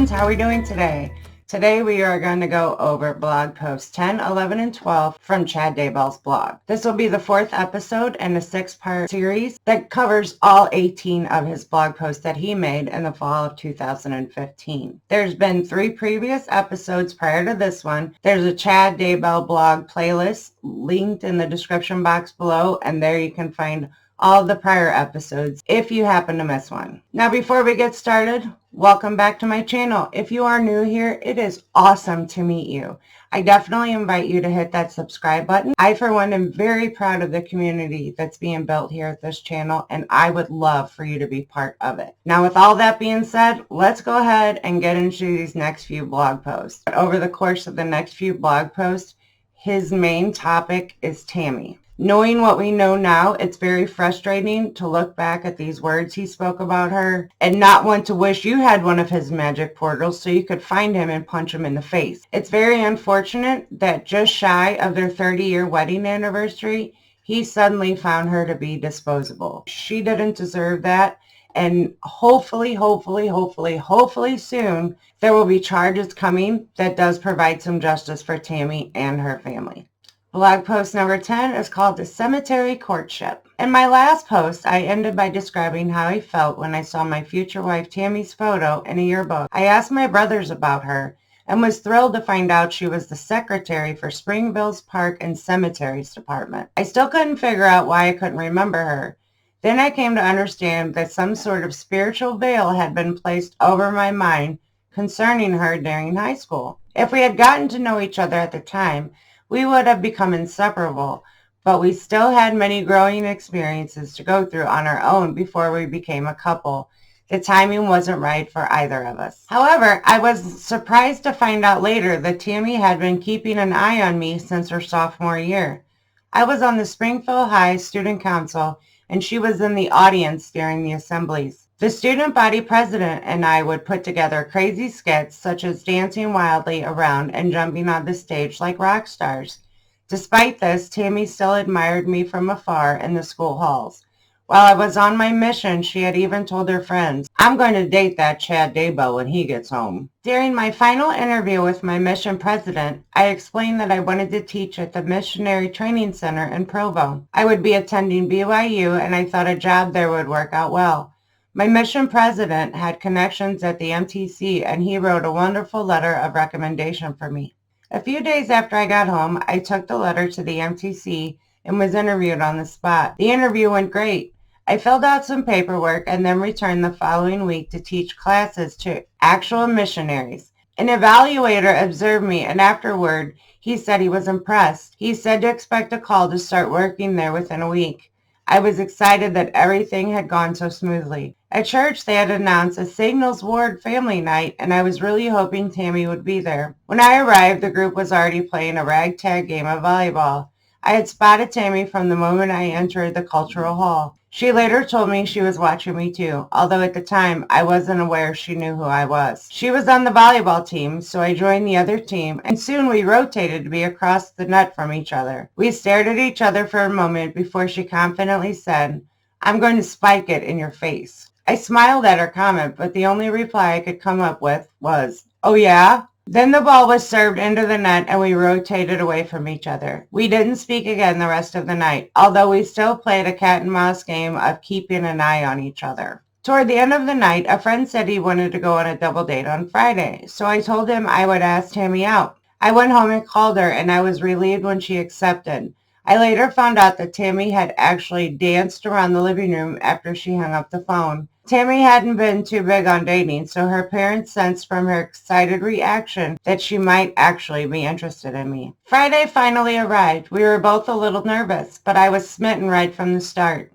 friends, how are we doing today? Today we are going to go over blog posts 10, 11, and 12 from Chad Daybell's blog. This will be the 4th episode in a 6-part series that covers all 18 of his blog posts that he made in the fall of 2015. There's been 3 previous episodes prior to this one. There's a Chad Daybell blog playlist linked in the description box below, and there you can find all the prior episodes if you happen to miss one. Now before we get started, welcome back to my channel. If you are new here, it is awesome to meet you. I definitely invite you to hit that subscribe button. I for one am very proud of the community that's being built here at this channel, and I would love for you to be part of it. Now with all that being said, let's go ahead and get into these next few blog posts. Over the course of the next few blog posts, his main topic is Tammy. Knowing what we know now, it's very frustrating to look back at these words he spoke about her and not want to wish you had one of his magic portals so you could find him and punch him in the face. It's very unfortunate that just shy of their 30-year wedding anniversary, he suddenly found her to be disposable. She didn't deserve that, and hopefully soon there will be charges coming that does provide some justice for Tammy and her family. Blog post number 10 is called The Cemetery Courtship. In my last post, I ended by describing how I felt when I saw my future wife Tammy's photo in a yearbook. I asked my brothers about her and was thrilled to find out she was the secretary for Springville's Park and Cemeteries Department. I still couldn't figure out why I couldn't remember her. Then I came to understand that some sort of spiritual veil had been placed over my mind concerning her during high school. If we had gotten to know each other at the time, we would have become inseparable, but we still had many growing experiences to go through on our own before we became a couple. The timing wasn't right for either of us. However, I was surprised to find out later that Tammy had been keeping an eye on me since her sophomore year. I was on the Springfield High Student Council, and she was in the audience during the assemblies. The student body president and I would put together crazy skits such as dancing wildly around and jumping on the stage like rock stars. Despite this, Tammy still admired me from afar in the school halls. While I was on my mission, she had even told her friends, "I'm going to date that Chad Daybell when he gets home." During my final interview with my mission president, I explained that I wanted to teach at the Missionary Training Center in Provo. I would be attending BYU, and I thought a job there would work out well. My mission president had connections at the MTC, and he wrote a wonderful letter of recommendation for me. A few days after I got home, I took the letter to the MTC and was interviewed on the spot. The interview went great. I filled out some paperwork and then returned the following week to teach classes to actual missionaries. An evaluator observed me, and afterward, he said he was impressed. He said to expect a call to start working there within a week. I was excited that everything had gone so smoothly. At church, they had announced a Signals Ward family night, and I was really hoping Tammy would be there. When I arrived, the group was already playing a ragtag game of volleyball. I had spotted Tammy from the moment I entered the cultural hall. She later told me she was watching me too, although at the time I wasn't aware she knew who I was. She was on the volleyball team, so I joined the other team, and soon we rotated to be across the net from each other. We stared at each other for a moment before she confidently said, "I'm going to spike it in your face." I smiled at her comment, but the only reply I could come up with was, "Oh yeah?" Then the ball was served into the net and we rotated away from each other. We didn't speak again the rest of the night, although we still played a cat and mouse game of keeping an eye on each other. Toward the end of the night, a friend said he wanted to go on a double date on Friday, so I told him I would ask Tammy out. I went home and called her, and I was relieved when she accepted. I later found out that Tammy had actually danced around the living room after she hung up the phone. Tammy hadn't been too big on dating, so her parents sensed from her excited reaction that she might actually be interested in me. Friday finally arrived. We were both a little nervous, but I was smitten right from the start.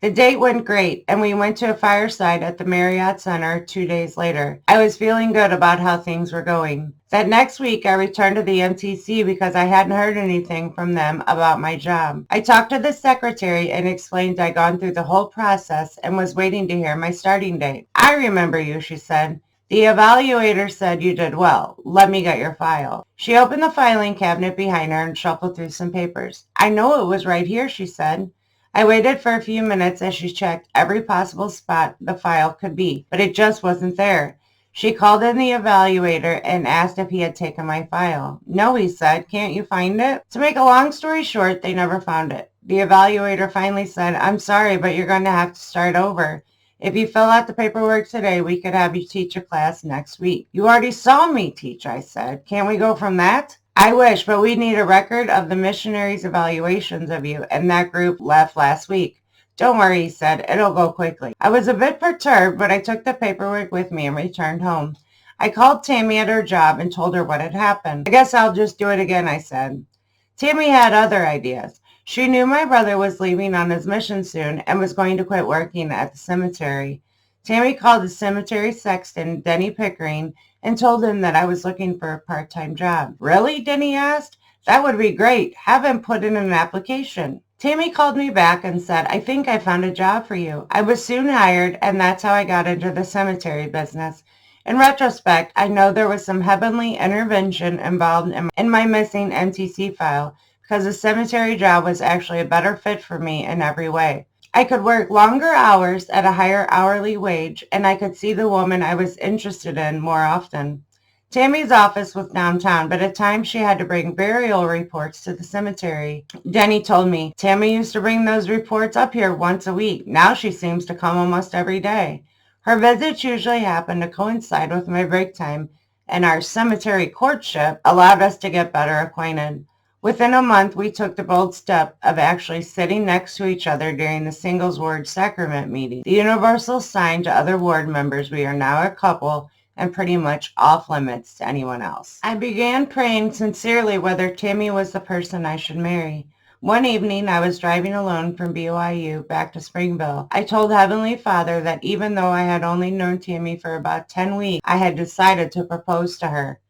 The date went great, and we went to a fireside at the Marriott Center 2 days later. I was feeling good about how things were going. That next week, I returned to the MTC because I hadn't heard anything from them about my job. I talked to the secretary and explained I'd gone through the whole process and was waiting to hear my starting date. "I remember you," she said. "The evaluator said you did well. Let me get your file." She opened the filing cabinet behind her and shuffled through some papers. "I know it was right here," she said. I waited for a few minutes as she checked every possible spot the file could be, but it just wasn't there. She called in the evaluator and asked if he had taken my file. No, he said. Can't you find it? To make a long story short, they never found it. The evaluator finally said, I'm sorry, but you're going to have to start over. If you fill out the paperwork today, we could have you teach a class next week. You already saw me teach, I said. Can't we go from that? I wish, but we need a record of the missionaries' evaluations of you, and that group left last week. Don't worry, he said. It'll go quickly. I was a bit perturbed, but I took the paperwork with me and returned home. I called Tammy at her job and told her what had happened. I guess I'll just do it again, I said. Tammy had other ideas. She knew my brother was leaving on his mission soon and was going to quit working at the cemetery. Tammy called the cemetery sexton, Denny Pickering, and told him that I was looking for a part-time job. Really? Denny asked. That would be great. Have him put in an application. Tammy called me back and said, I think I found a job for you. I was soon hired, and that's how I got into the cemetery business. In retrospect, I know there was some heavenly intervention involved in my missing MTC file, because the cemetery job was actually a better fit for me in every way. I could work longer hours at a higher hourly wage, and I could see the woman I was interested in more often. Tammy's office was downtown, but at times she had to bring burial reports to the cemetery. Denny told me, Tammy used to bring those reports up here once a week. Now she seems to come almost every day. Her visits usually happened to coincide with my break time, and our cemetery courtship allowed us to get better acquainted. Within a month, we took the bold step of actually sitting next to each other during the singles ward sacrament meeting. The universal sign to other ward members we are now a couple and pretty much off limits to anyone else. I began praying sincerely whether Tammy was the person I should marry. One evening, I was driving alone from BYU back to Springville. I told Heavenly Father that even though I had only known Tammy for about 10 weeks, I had decided to propose to her.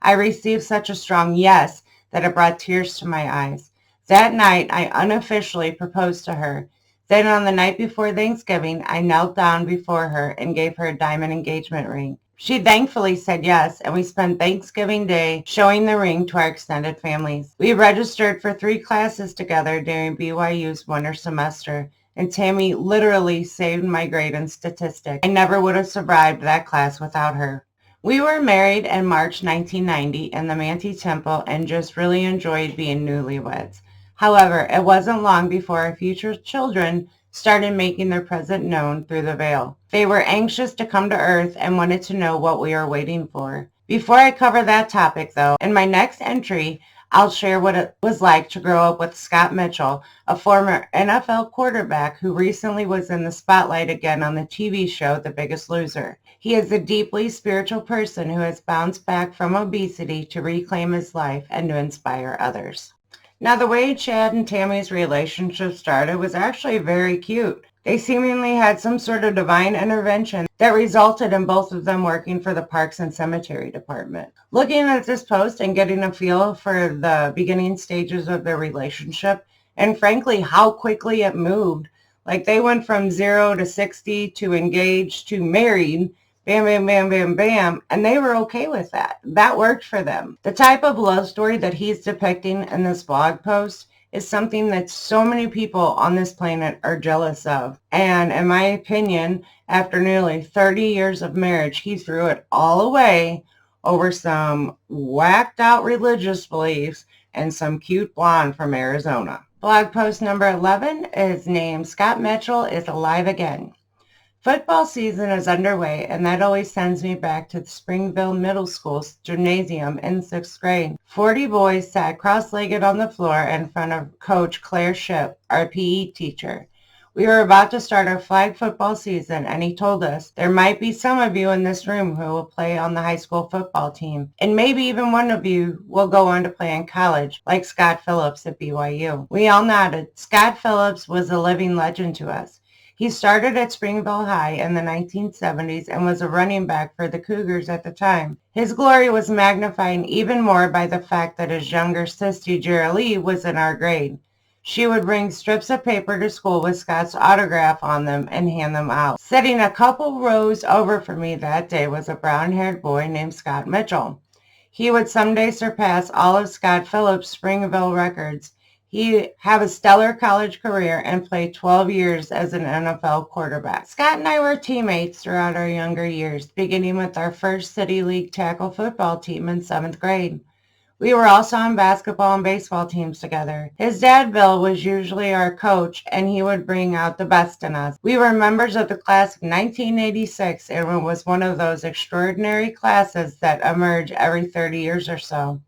I received such a strong yes that it brought tears to my eyes. That night, I unofficially proposed to her. Then on the night before Thanksgiving, I knelt down before her and gave her a diamond engagement ring. She thankfully said yes, and we spent Thanksgiving Day showing the ring to our extended families. We registered for 3 classes together during BYU's winter semester, and Tammy literally saved my grade in statistics. I never would have survived that class without her. We were married in March 1990 in the Manti Temple and just really enjoyed being newlyweds. However, it wasn't long before our future children started making their presence known through the veil. They were anxious to come to Earth and wanted to know what we were waiting for. Before I cover that topic, though, in my next entry, I'll share what it was like to grow up with Scott Mitchell, a former NFL quarterback who recently was in the spotlight again on the TV show The Biggest Loser. He is a deeply spiritual person who has bounced back from obesity to reclaim his life and to inspire others. Now, the way Chad and Tammy's relationship started was actually very cute. They seemingly had some sort of divine intervention that resulted in both of them working for the Parks and Cemetery Department. Looking at this post and getting a feel for the beginning stages of their relationship, and frankly, how quickly it moved. Like they went from 0 to 60 to engaged to married, bam, bam, bam, bam, bam, and they were okay with that. That worked for them. The type of love story that he's depicting in this blog post is something that so many people on this planet are jealous of. And in my opinion, after nearly 30 years of marriage, he threw it all away over some whacked out religious beliefs and some cute blonde from Arizona. Blog post number 11 is named Scott Mitchell is Alive Again. Football season is underway, and that always sends me back to the Springville Middle School's gymnasium in 6th grade. 40 boys sat cross-legged on the floor in front of Coach Claire Shipp, our PE teacher. We were about to start our flag football season, and he told us, there might be some of you in this room who will play on the high school football team, and maybe even one of you will go on to play in college, like Scott Phillips at BYU. We all nodded. Scott Phillips was a living legend to us. He started at Springville High in the 1970s and was a running back for the Cougars at the time. His glory was magnified even more by the fact that his younger sister, Jerry, was in our grade. She would bring strips of paper to school with Scott's autograph on them and hand them out. Sitting a couple rows over from me that day was a brown-haired boy named Scott Mitchell. He would someday surpass all of Scott Phillips' Springville records. He had a stellar college career and played 12 years as an NFL quarterback. Scott and I were teammates throughout our younger years, beginning with our first City League tackle football team in 7th grade. We were also on basketball and baseball teams together. His dad, Bill, was usually our coach, and he would bring out the best in us. We were members of the class of 1986, and it was one of those extraordinary classes that emerge every 30 years or so.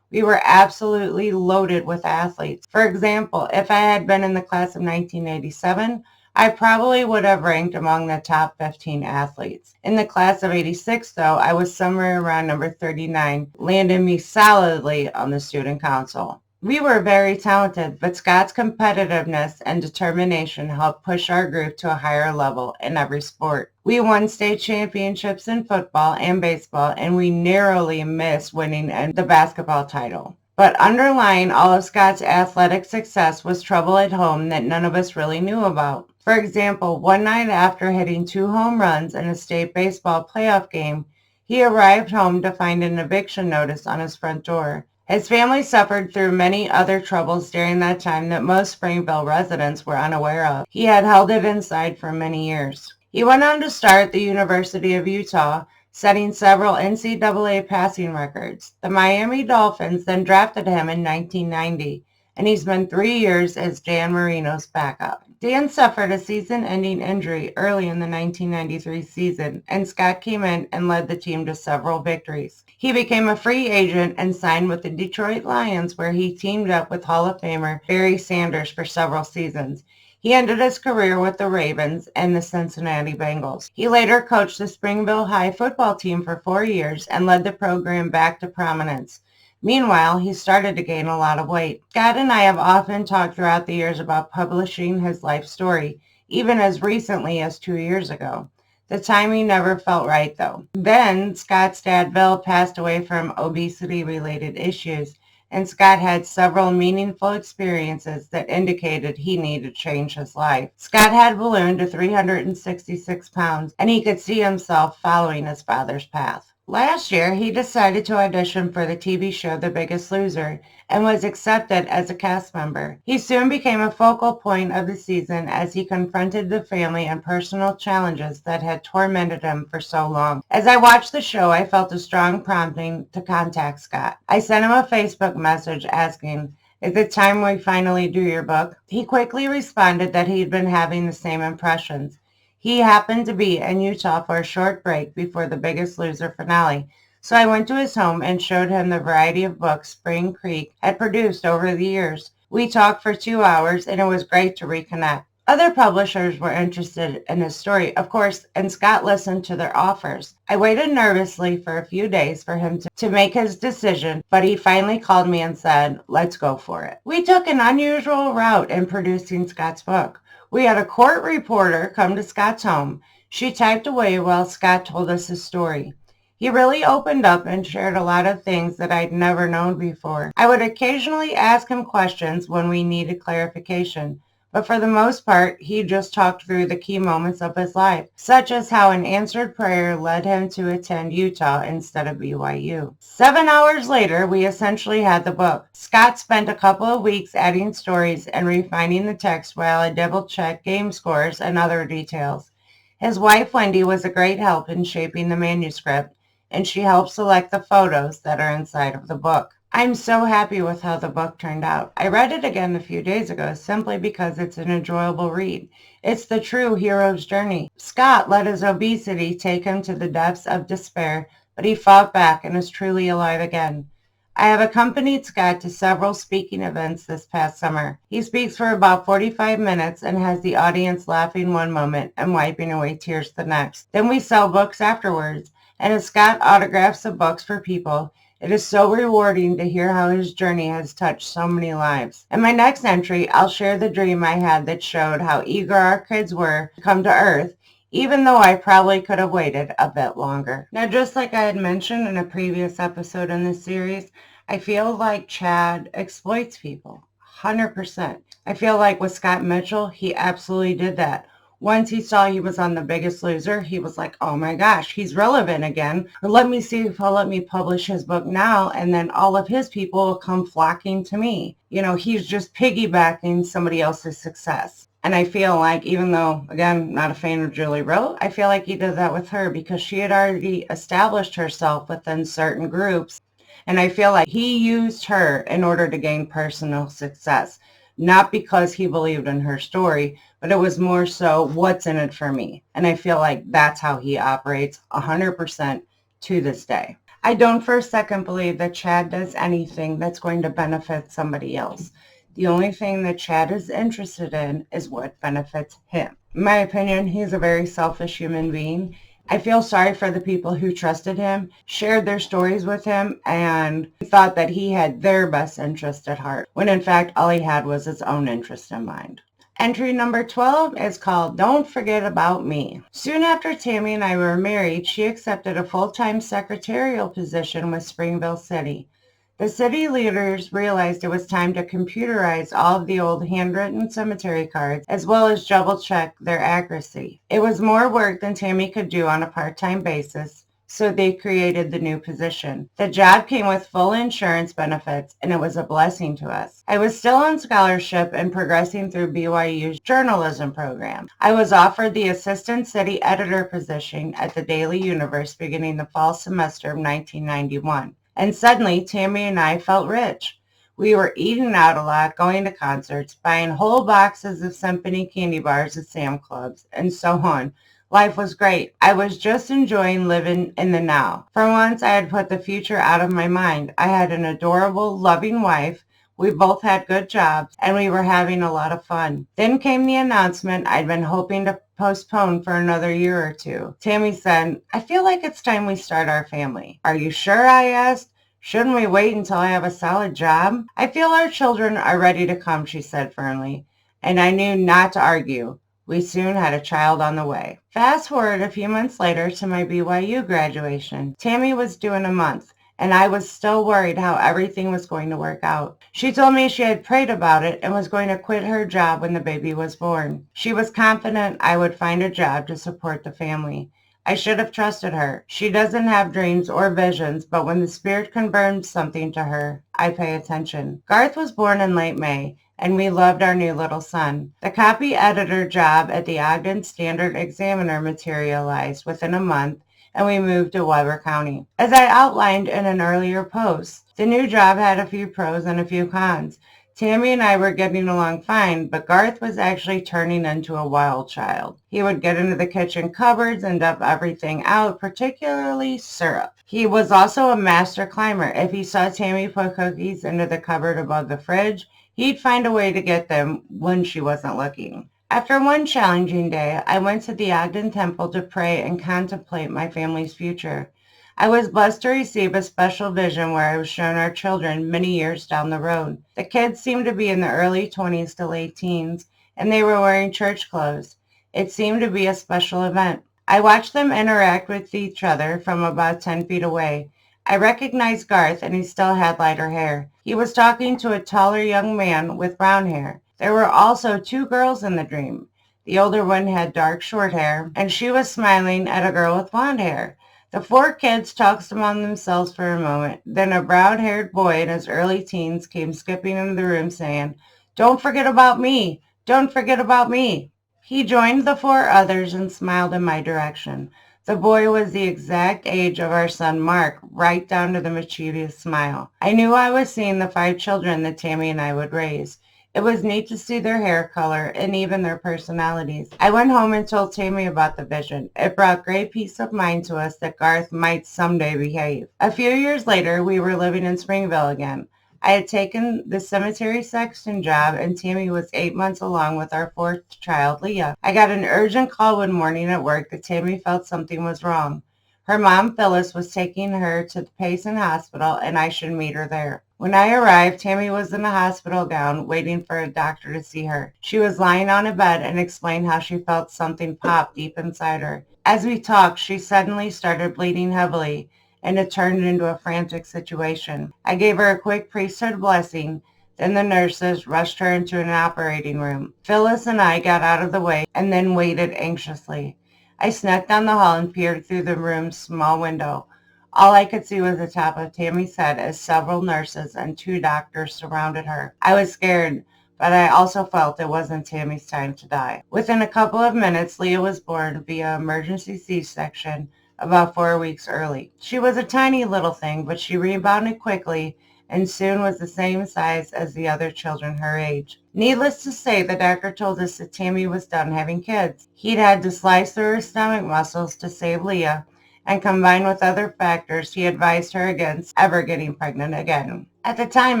We were absolutely loaded with athletes. For example, if I had been in the class of 1987, I probably would have ranked among the top 15 athletes. In the class of 86, though, I was somewhere around number 39, landing me solidly on the student council. We were very talented, but Scott's competitiveness and determination helped push our group to a higher level in every sport. We won state championships in football and baseball, and we narrowly missed winning the basketball title. But underlying all of Scott's athletic success was trouble at home that none of us really knew about. For example, one night after hitting 2 home runs in a state baseball playoff game, he arrived home to find an eviction notice on his front door. His family suffered through many other troubles during that time that most Springville residents were unaware of. He had held it inside for many years. He went on to start at the University of Utah, setting several NCAA passing records. The Miami Dolphins then drafted him in 1990, and he's been 3 years as Dan Marino's backup. Dan suffered a season-ending injury early in the 1993 season, and Scott came in and led the team to several victories. He became a free agent and signed with the Detroit Lions, where he teamed up with Hall of Famer Barry Sanders for several seasons. He ended his career with the Ravens and the Cincinnati Bengals. He later coached the Springville High football team for 4 years and led the program back to prominence. Meanwhile, he started to gain a lot of weight. Scott and I have often talked throughout the years about publishing his life story, even as recently as 2 years ago. The timing never felt right, though. Then, Scott's dad, Bill, passed away from obesity-related issues, and Scott had several meaningful experiences that indicated he needed to change his life. Scott had ballooned to 366 pounds, and he could see himself following his father's path. Last year, he decided to audition for the TV show The Biggest Loser and was accepted as a cast member. He soon became a focal point of the season as he confronted the family and personal challenges that had tormented him for so long. As I watched the show, I felt a strong prompting to contact Scott. I sent him a Facebook message asking, "Is it time we finally do your book?" He quickly responded that he'd been having the same impressions. He happened to be in Utah for a short break before The Biggest Loser finale, so I went to his home and showed him the variety of books Spring Creek had produced over the years. We talked for 2 hours, and it was great to reconnect. Other publishers were interested in his story, of course, and Scott listened to their offers. I waited nervously for a few days for him to make his decision, but he finally called me and said, "Let's go for it." We took an unusual route in producing Scott's book. We had a court reporter come to Scott's home. She typed away while Scott told us his story. He really opened up and shared a lot of things that I'd never known before. I would occasionally ask him questions when we needed clarification, but for the most part, he just talked through the key moments of his life, such as how an answered prayer led him to attend Utah instead of BYU. 7 hours later, we essentially had the book. Scott spent a couple of weeks adding stories and refining the text while I double-checked game scores and other details. His wife, Wendy, was a great help in shaping the manuscript, and she helped select the photos that are inside of the book. I'm so happy with how the book turned out. I read it again a few days ago simply because it's an enjoyable read. It's the true hero's journey. Scott let his obesity take him to the depths of despair, but he fought back and is truly alive again. I have accompanied Scott to several speaking events this past summer. He speaks for about 45 minutes and has the audience laughing one moment and wiping away tears the next. Then we sell books afterwards, and as Scott autographs the books for people, it is so rewarding to hear how his journey has touched so many lives. In my next entry, I'll share the dream I had that showed how eager our kids were to come to Earth, even though I probably could have waited a bit longer. Now, just like I had mentioned in a previous episode in this series, I feel like Chad exploits people, 100%. I feel like with Scott Mitchell, he absolutely did that. Once he saw he was on The Biggest Loser, he was like, oh my gosh, he's relevant again. Or let me see if he'll let me publish his book now, and then all of his people will come flocking to me. You know, he's just piggybacking somebody else's success. And I feel like, even though, again, not a fan of Julie Rowe, I feel like he did that with her because she had already established herself within certain groups. And I feel like he used her in order to gain personal success, not because he believed in her story, but it was more so, what's in it for me? And I feel like that's how he operates 100% to this day. I don't for a second believe that Chad does anything that's going to benefit somebody else. The only thing that Chad is interested in is what benefits him. In my opinion, he's a very selfish human being. I feel sorry for the people who trusted him, shared their stories with him, and thought that he had their best interest at heart, when in fact all he had was his own interest in mind. Entry number 12 is called Don't Forget About Me. Soon after Tammy and I were married, she accepted a full-time secretarial position with Springville City. The city leaders realized it was time to computerize all of the old handwritten cemetery cards, as well as double-check their accuracy. It was more work than Tammy could do on a part-time basis, so they created the new position. The job came with full insurance benefits, and it was a blessing to us. I was still on scholarship and progressing through BYU's journalism program. I was offered the assistant city editor position at the Daily Universe beginning the fall semester of 1991. And suddenly, Tammy and I felt rich. We were eating out a lot, going to concerts, buying whole boxes of Symphony candy bars at Sam Clubs, and so on. Life was great. I was just enjoying living in the now. For once, I had put the future out of my mind. I had an adorable, loving wife. We both had good jobs, and we were having a lot of fun. Then came the announcement I'd been hoping to postpone for another year or two. Tammy said, I feel like it's time we start our family. Are you sure? I asked. Shouldn't we wait until I have a solid job? I feel our children are ready to come, she said firmly, and I knew not to argue. We soon had a child on the way. Fast forward a few months later to my BYU graduation. Tammy was due in a month, and I was still worried how everything was going to work out. She told me she had prayed about it and was going to quit her job when the baby was born. She was confident I would find a job to support the family. I should have trusted her. She doesn't have dreams or visions, but when the Spirit confirms something to her, I pay attention. Garth was born in late May, and we loved our new little son. The copy editor job at the Ogden Standard Examiner materialized within a month, and we moved to Weber County. As I outlined in an earlier post, the new job had a few pros and a few cons. Tammy and I were getting along fine, but Garth was actually turning into a wild child. He would get into the kitchen cupboards and dump everything out, particularly syrup. He was also a master climber. If he saw Tammy put cookies into the cupboard above the fridge, he'd find a way to get them when she wasn't looking. After one challenging day, I went to the Ogden Temple to pray and contemplate my family's future. I was blessed to receive a special vision where I was shown our children many years down the road. The kids seemed to be in the early 20s to late teens, and they were wearing church clothes. It seemed to be a special event. I watched them interact with each other from about 10 feet away. I recognized Garth, and he still had lighter hair. He was talking to a taller young man with brown hair. There were also two girls in the dream. The older one had dark short hair, and she was smiling at a girl with blonde hair. The four kids talked among themselves for a moment. Then a brown-haired boy in his early teens came skipping into the room saying, "Don't forget about me! Don't forget about me!" He joined the four others and smiled in my direction. The boy was the exact age of our son Mark, right down to the mischievous smile. I knew I was seeing the 5 children that Tammy and I would raise. It was neat to see their hair color and even their personalities. I went home and told Tammy about the vision. It brought great peace of mind to us that Garth might someday behave. A few years later, we were living in Springville again. I had taken the cemetery sexton job, and Tammy was 8 months along with our 4th child, Leah. I got an urgent call one morning at work that Tammy felt something was wrong. Her mom, Phyllis, was taking her to the Payson Hospital, and I should meet her there. When I arrived, Tammy was in a hospital gown, waiting for a doctor to see her. She was lying on a bed and explained how she felt something pop deep inside her. As we talked, she suddenly started bleeding heavily, and it turned into a frantic situation. I gave her a quick priesthood blessing, Then the nurses rushed her into an operating room. Phyllis and I got out of the way and then waited anxiously. I snuck down the hall and peered through the room's small window. All I could see was the top of Tammy's head as several nurses and 2 doctors surrounded her. I was scared, but I also felt it wasn't Tammy's time to die. Within a couple of minutes, Leah was born via emergency C-section about 4 weeks early. She was a tiny little thing, but she rebounded quickly and soon was the same size as the other children her age. Needless to say, the doctor told us that Tammy was done having kids. He'd had to slice through her stomach muscles to save Leah, and combined with other factors, he advised her against ever getting pregnant again. At the time,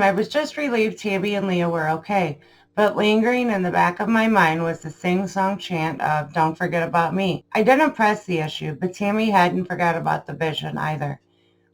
I was just relieved Tammy and Leah were okay, but lingering in the back of my mind was the sing-song chant of "Don't forget about me." I didn't press the issue, but Tammy hadn't forgot about the vision either.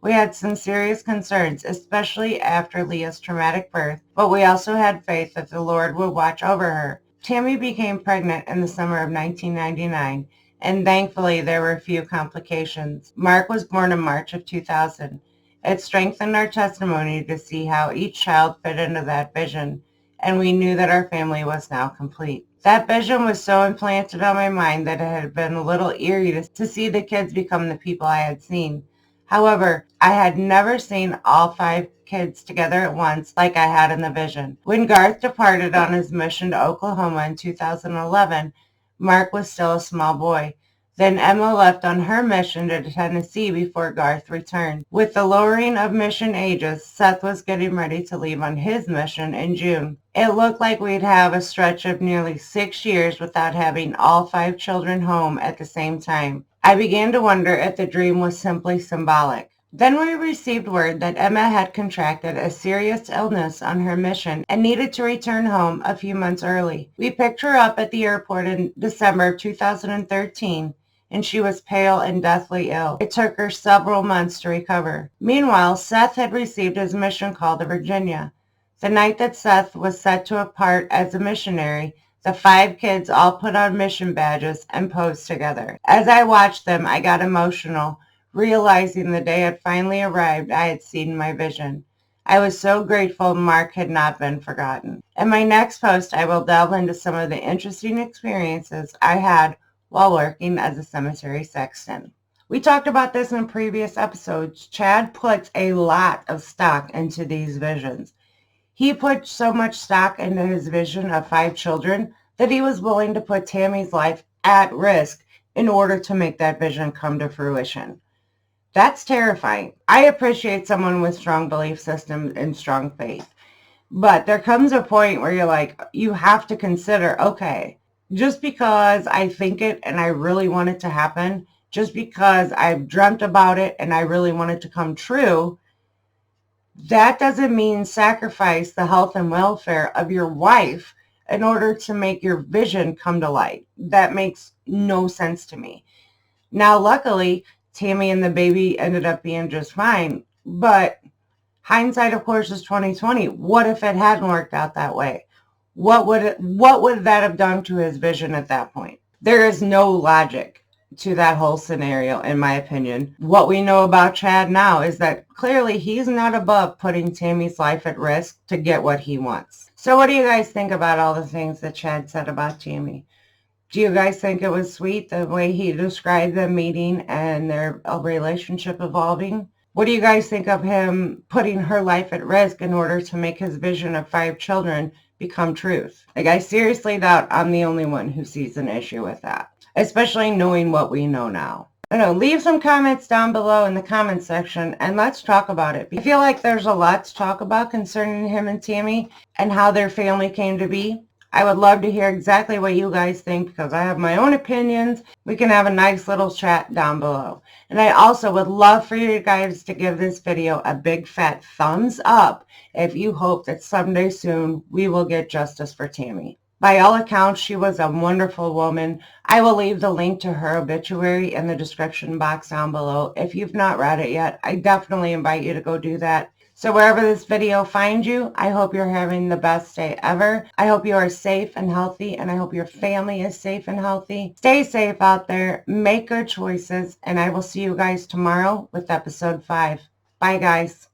We had some serious concerns, especially after Leah's traumatic birth, but we also had faith that the Lord would watch over her. Tammy became pregnant in the summer of 1999, and thankfully there were few complications. Mark was born in March of 2000. It strengthened our testimony to see how each child fit into that vision, and we knew that our family was now complete. That vision was so implanted on my mind that it had been a little eerie to see the kids become the people I had seen. However, I had never seen all 5 kids together at once like I had in the vision. When Garth departed on his mission to Oklahoma in 2011, Mark was still a small boy. Then Emma left on her mission to Tennessee before Garth returned. With the lowering of mission ages, Seth was getting ready to leave on his mission in June. It looked like we'd have a stretch of nearly 6 years without having all 5 children home at the same time. I began to wonder if the dream was simply symbolic. Then we received word that Emma had contracted a serious illness on her mission and needed to return home a few months early. We picked her up at the airport in December of 2013, and she was pale and deathly ill. It took her several months to recover. Meanwhile, Seth had received his mission call to Virginia. The night that Seth was set to depart as a missionary, the 5 kids all put on mission badges and posed together. As I watched them, I got emotional, realizing the day had finally arrived I had seen my vision. I was so grateful Mark had not been forgotten. In my next post, I will delve into some of the interesting experiences I had while working as a cemetery sexton. We talked about this in previous episodes. Chad puts a lot of stock into these visions. He put so much stock into his vision of 5 children that he was willing to put Tammy's life at risk in order to make that vision come to fruition. That's terrifying. I appreciate someone with strong belief systems and strong faith. But there comes a point where you're like, you have to consider, okay, just because I think it and I really want it to happen, just because I've dreamt about it and I really want it to come true, that doesn't mean sacrifice the health and welfare of your wife in order to make your vision come to light. That makes no sense to me. Now, luckily, Tammy and the baby ended up being just fine, but hindsight, of course, is 2020. What if it hadn't worked out that way? What would that have done to his vision at that point? There is no logic to that whole scenario, in my opinion. What we know about Chad now is that clearly he's not above putting Tammy's life at risk to get what he wants. So what do you guys think about all the things that Chad said about Tammy? Do you guys think it was sweet the way he described the meeting and their relationship evolving? What do you guys think of him putting her life at risk in order to make his vision of 5 children become truth? Like, I seriously doubt I'm the only one who sees an issue with that, especially knowing what we know now. I don't know, leave some comments down below in the comment section and let's talk about it. I feel like there's a lot to talk about concerning him and Tammy and how their family came to be. I would love to hear exactly what you guys think because I have my own opinions. We can have a nice little chat down below. And I also would love for you guys to give this video a big fat thumbs up if you hope that someday soon we will get justice for Tammy. By all accounts, she was a wonderful woman. I will leave the link to her obituary in the description box down below. If you've not read it yet, I definitely invite you to go do that. So wherever this video finds you, I hope you're having the best day ever. I hope you are safe and healthy, and I hope your family is safe and healthy. Stay safe out there, make good choices, and I will see you guys tomorrow with episode 5. Bye, guys.